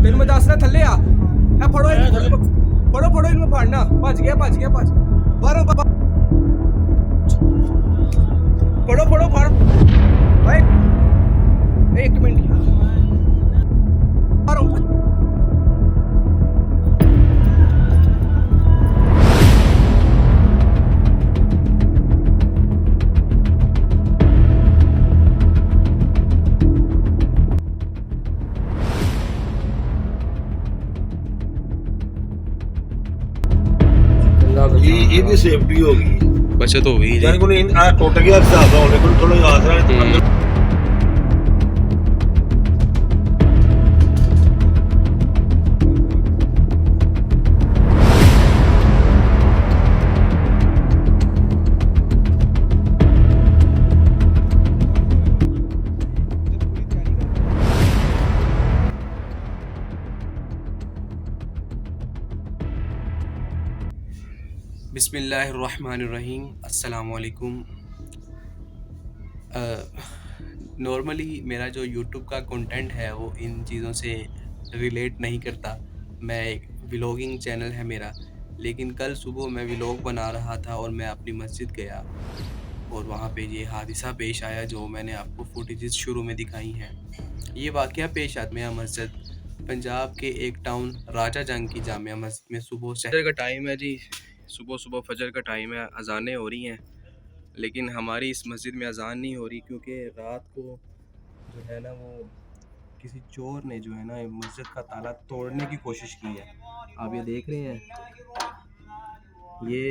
तेन मैं दस रहा थले आ ए फड़ो फड़ो फड़ो इनमें फाड़ना भज गया भज बारो फड़ो फड़ो फाड़ भाई एक मिनट मारो ये भी सेफ्टी होगी बचत हो गई जान को नहीं आ टूट गया हिसाब होने को थोड़ा आसरा अंदर बिस्मिल्लाहिर्रहमानिर्रहीम अस्सलाम वालेकुम। नॉर्मली मेरा जो यूट्यूब का कंटेंट है वो इन चीज़ों से रिलेट नहीं करता। मैं एक व्लॉगिंग चैनल है मेरा, लेकिन कल सुबह मैं व्लॉग बना रहा था और मैं अपनी मस्जिद गया और वहाँ पे ये हादसा पेश आया जो मैंने आपको फुटेजेस शुरू में दिखाई हैं। ये वाक़या पेश आदमिया मस्जिद पंजाब के एक टाउन राजा जंग की जामिया मस्जिद में सुबह फजर का टाइम है जी। सुबह फजर का टाइम है, अजानें हो रही हैं, लेकिन हमारी इस मस्जिद में अजान नहीं हो रही क्योंकि रात को जो है ना वो किसी चोर ने जो है ना मस्जिद का ताला तोड़ने की कोशिश की है। आप ये देख रहे हैं, ये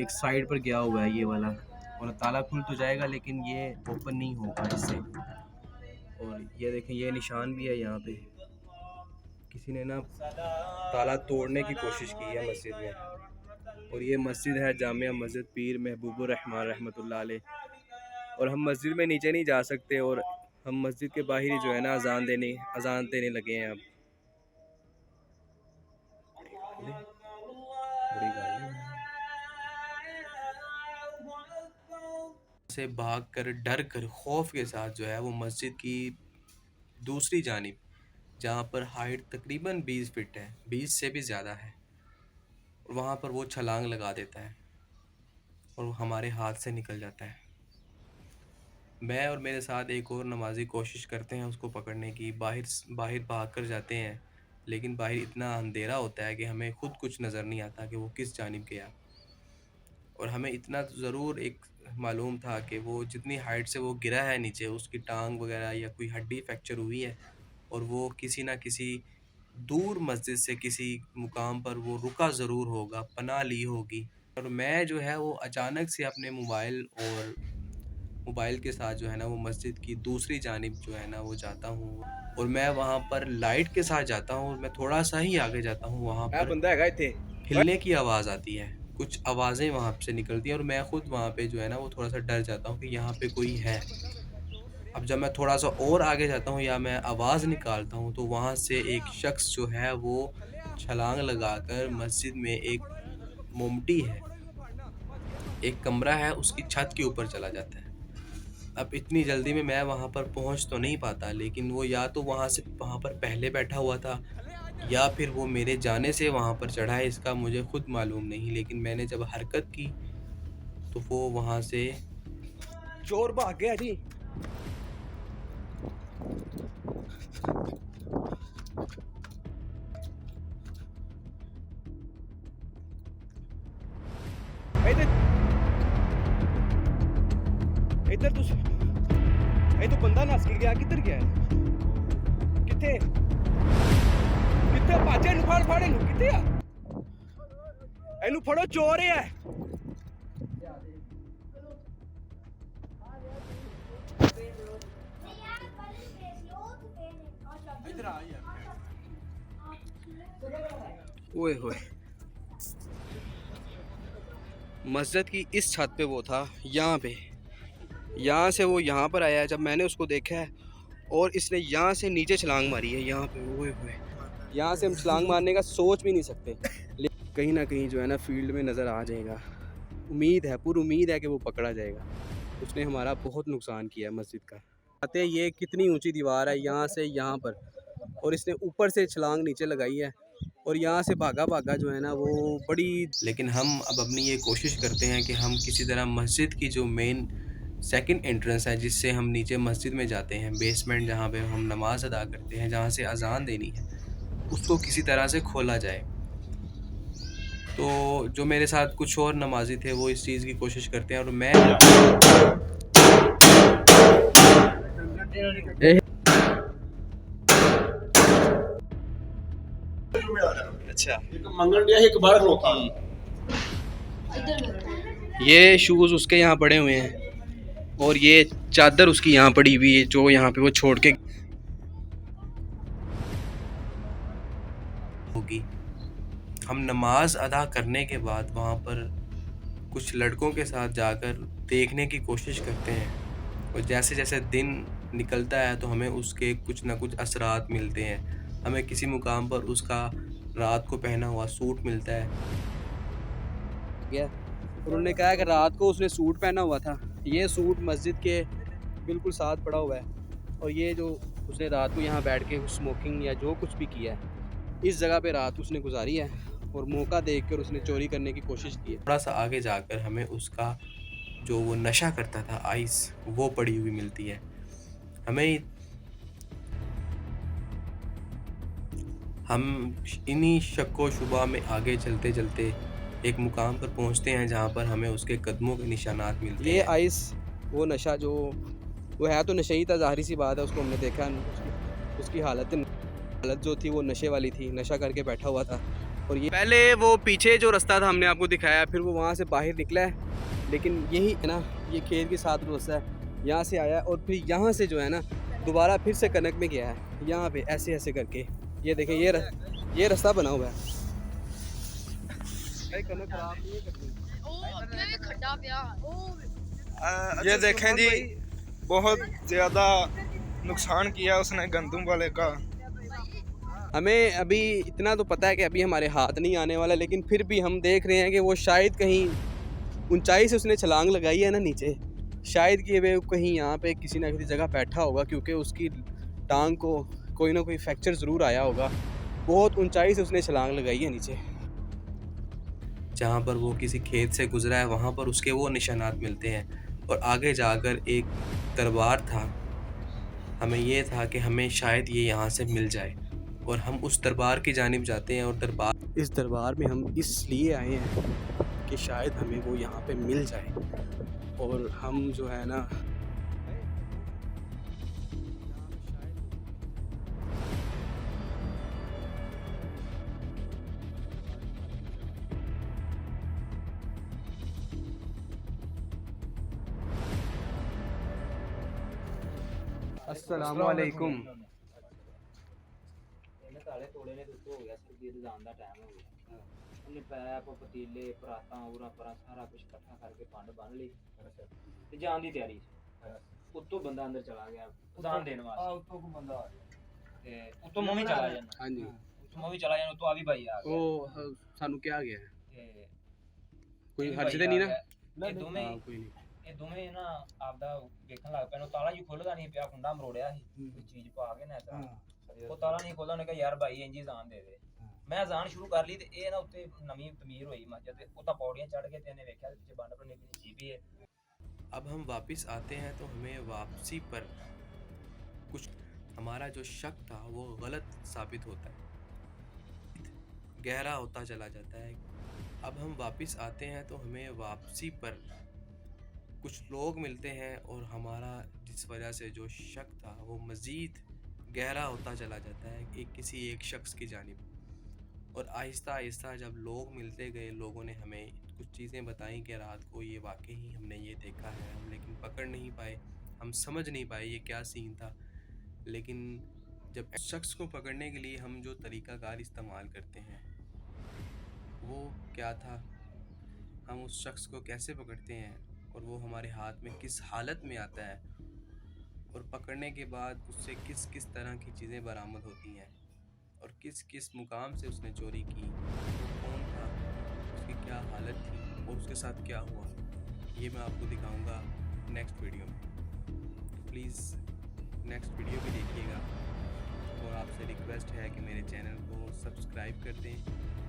एक साइड पर गया हुआ है ये वाला, और ताला खुल तो जाएगा लेकिन ये ओपन नहीं होगा इससे। और ये देखें, ये निशान भी है यहाँ पे, किसी ने ना ताला तोड़ने की कोशिश की है मस्जिद में। और ये मस्जिद है जामिया मस्जिद पीर महबूबुर रहमान रहमतुल्लाह अलैह। और हम मस्जिद में नीचे नहीं जा सकते और हम मस्जिद के बाहर ही जो है ना अजान देने लगे हैं। अब बड़ी गाली से भाग कर डर कर खौफ के साथ जो है वो मस्जिद की दूसरी जानिब, जहाँ पर हाइट तकरीबन 20 फीट है, 20 से भी ज़्यादा है, वहाँ पर वो छलांग लगा देता है और हमारे हाथ से निकल जाता है। मैं और मेरे साथ एक और नमाजी कोशिश करते हैं उसको पकड़ने की, बाहर भाग कर जाते हैं, लेकिन बाहर इतना अंधेरा होता है कि हमें खुद कुछ नज़र नहीं आता कि वो किस जानिब गया। और हमें इतना ज़रूर एक मालूम था कि वो जितनी हाइट से वो गिरा है नीचे, उसकी टांग वगैरह या कोई हड्डी फ्रैक्चर हुई है और वो किसी ना किसी दूर मस्जिद से किसी मुकाम पर वो रुका ज़रूर होगा, पनाह ली होगी। और मैं जो है वो अचानक से अपने मोबाइल के साथ जो है ना वो मस्जिद की दूसरी जानिब जो है ना वो जाता हूँ, और मैं वहाँ पर लाइट के साथ जाता हूँ। मैं थोड़ा सा ही आगे जाता हूँ, वहाँ पर बंदा है थे हिलने की आवाज़ आती है, कुछ आवाज़ें वहाँ से निकलती हैं और मैं ख़ुद वहाँ पे जो है ना वो थोड़ा सा डर जाता हूँ कि यहाँ पे कोई है। अब जब मैं थोड़ा सा और आगे जाता हूँ या मैं आवाज़ निकालता हूँ तो वहाँ से एक शख्स जो है वो छलांग लगाकर मस्जिद में एक मोमटी है, एक कमरा है, उसकी छत के ऊपर चला जाता है। अब इतनी जल्दी में मैं वहाँ पर पहुँच तो नहीं पाता, लेकिन वो या तो वहाँ पर पहले बैठा हुआ था या फिर वो मेरे जाने से वहाँ पर चढ़ा है, इसका मुझे खुद मालूम नहीं। लेकिन मैंने जब हरकत की तो वो वहाँ से चोर भाग गया जी। इधर तो बंदा नस के गया, किधर गया किथे किथे पाचे नु फाड़ नु किथे आ एनु फड़ो, चोर है। ओए होए, मस्जिद की इस छत पे वो था, यहाँ से वो यहाँ पर आया है। जब मैंने उसको देखा है और इसने यहाँ से नीचे छलांग मारी है, यहाँ पे ओए होए, यहाँ से हम छलांग मारने का सोच भी नहीं सकते, लेकिन कहीं ना कहीं जो है ना फील्ड में नज़र आ जाएगा। उम्मीद है, पूरी उम्मीद है कि वो पकड़ा जाएगा। उसने हमारा बहुत नुकसान किया है मस्जिद का। आते ये कितनी ऊंची दीवार है, यहाँ से यहाँ पर और इसने ऊपर से छलांग नीचे लगाई है और यहाँ से भागा भागा जो है ना वो बड़ी। लेकिन हम अब अपनी ये कोशिश करते हैं कि हम किसी तरह मस्जिद की जो मेन सेकंड एंट्रेंस है, जिससे हम नीचे मस्जिद में जाते हैं, बेसमेंट जहाँ पे हम नमाज अदा करते हैं, जहाँ से अजान देनी है, उसको किसी तरह से खोला जाए। तो जो मेरे साथ कुछ और नमाजी थे वो इस चीज़ की कोशिश करते हैं और मैं अच्छा एक मंगल दिया एक बार रोका ये शूज़ उसके यहाँ पड़े हुए हैं और ये चादर उसकी यहाँ पड़ी हुई है जो यहाँ पे वो छोड़ के होगी। हम नमाज अदा करने के बाद वहाँ पर कुछ लड़कों के साथ जाकर देखने की कोशिश करते हैं और जैसे जैसे दिन निकलता है तो हमें उसके कुछ ना कुछ असरात मिलते हैं। हमें किसी मुकाम पर उसका रात को पहना हुआ सूट मिलता है। गया। उन्होंने कहा कि रात को उसने सूट पहना हुआ था, ये सूट मस्जिद के बिल्कुल साथ पड़ा हुआ है और ये जो उसने रात को यहाँ बैठ के स्मोकिंग या जो कुछ भी किया है इस जगह पे रात उसने गुजारी है और मौका देखकर उसने चोरी करने की कोशिश की है। थोड़ा सा आगे जाकर हमें उसका जो वो नशा करता था आइस, वो पड़ी हुई मिलती है। हम इन्हीं शक्को शुबा में आगे चलते चलते एक मुकाम पर पहुंचते हैं जहां पर हमें उसके कदमों के निशानात मिलते हैं। ये आइस वो नशा जो वो है तो नशे ही था, ज़ाहिर सी बात है, उसको हमने देखा उसकी हालत जो थी वो नशे वाली थी, नशा करके बैठा हुआ था। और ये पहले वो पीछे जो रास्ता था हमने आपको दिखाया, फिर वो वहाँ से बाहर निकला है, लेकिन यही है ना ये खेत के साथ रास्ता है, यहाँ से आया और फिर यहाँ से जो है ना दोबारा फिर से कनक में गया है यहाँ पे ऐसे ऐसे करके। ये देखें ये रास्ता बना हुआ है। ये देखें जी, बहुत ज़्यादा नुकसान किया उसने गंदम वाले का। हमें अभी इतना तो पता है कि अभी हमारे हाथ नहीं आने वाला, लेकिन फिर भी हम देख रहे हैं कि वो शायद कहीं ऊंचाई से उसने छलांग लगाई है ना नीचे, शायद कि वे कहीं यहाँ पे किसी ना किसी जगह बैठा होगा, क्योंकि उसकी टांग को कोई ना कोई फ्रैक्चर ज़रूर आया होगा। बहुत ऊंचाई से उसने छलांग लगाई है नीचे। जहाँ पर वो किसी खेत से गुजरा है वहाँ पर उसके वो निशानात मिलते हैं। और आगे जाकर एक दरबार था, हमें ये था कि हमें शायद ये यहाँ से मिल जाए और हम उस दरबार की जानिब जाते हैं। और इस दरबार में हम इसलिए आए हैं कि शायद हमें वो यहाँ पे मिल जाए और हम जो है ना अस्सलामुअलैकुम। ताले तोड़े ने तो हो गया सर, ये जान दा टाइम हो गया। हमने पैप पतीले परातां उरा परा सारा कुछ इकट्ठा करके पंड बन ली ते जान दी तैयारी। उत्तों बंदा अंदर चला गया दान देने वास्ते। उत्तों को बंदा आ गया ते उत्तों मैं भी चला जाना। हाँ जी, उत्तों मैं भी चला जाना, उत्तों आ भी भाई आ गया। ओ सानू क्या गया है, ते कोई हर्ज ते नहीं ना? ये दोवें हाँ, कोई नहीं। ਇਹ ਦੋਵੇਂ ਨਾ ਆਪਦਾ ਵੇਖਣ ਲੱਗ ਪਏ ਨੂੰ, ਤਾਲਾ ਜੀ ਖੁੱਲਦਾ ਨਹੀਂ ਪਿਆ, ਕੁੰਡਾ ਮਰੋੜਿਆ ਸੀ ਕੋਈ ਚੀਜ਼ ਪਾ ਕੇ ਨਾ ਇਤਰਾ। ਉਹ ਤਾਲਾ ਨਹੀਂ ਖੋਲਦਾ, ਉਹਨੇ ਕਿਹਾ ਯਾਰ ਭਾਈ ਇੰਜ ਹੀ ਅਜ਼ਾਨ ਦੇ ਦੇ। ਮੈਂ ਅਜ਼ਾਨ ਸ਼ੁਰੂ ਕਰ ਲਈ ਤੇ ਇਹ ਨਾ ਉੱਤੇ ਨਵੀਂ ਤਮੀਰ ਹੋਈ ਮਸਜਿਦ ਤੇ, ਉਹ ਤਾਂ ਪੌੜੀਆਂ ਚੜ੍ਹ ਕੇ ਤੇ ਇਹਨੇ ਵੇਖਿਆ ਤੇ ਪਿੱਛੇ ਬੰਦ ਪਰ ਨਿਕਲੀ ਜੀ ਵੀ ਹੈ। अब हम वापस आते हैं तो हमें वापसी पर कुछ हमारा जो शक था वो गलत साबित होता है, गहरा होता चला जाता है। अब हम वापस आते हैं तो हमें वापसी पर कुछ लोग मिलते हैं और हमारा जिस वजह से जो शक था वो मज़ीद गहरा होता चला जाता है किसी एक शख्स की जानिब। और आहिस्ता आहिस्ता जब लोग मिलते गए, लोगों ने हमें कुछ चीज़ें बताई कि रात को ये वाकई ही हमने ये देखा है, हम लेकिन पकड़ नहीं पाए, हम समझ नहीं पाए ये क्या सीन था। लेकिन जब शख्स को पकड़ने के लिए हम जो तरीक़ाकार इस्तेमाल करते हैं वो क्या था, हम उस शख्स को कैसे पकड़ते हैं और वो हमारे हाथ में किस हालत में आता है, और पकड़ने के बाद उससे किस किस तरह की चीज़ें बरामद होती हैं, और किस किस मुकाम से उसने चोरी की, वो कौन था, उसकी क्या हालत थी और उसके साथ क्या हुआ, ये मैं आपको दिखाऊंगा नेक्स्ट वीडियो में। तो प्लीज़ नेक्स्ट वीडियो भी देखिएगा। और आपसे रिक्वेस्ट है कि मेरे चैनल को सब्सक्राइब कर दें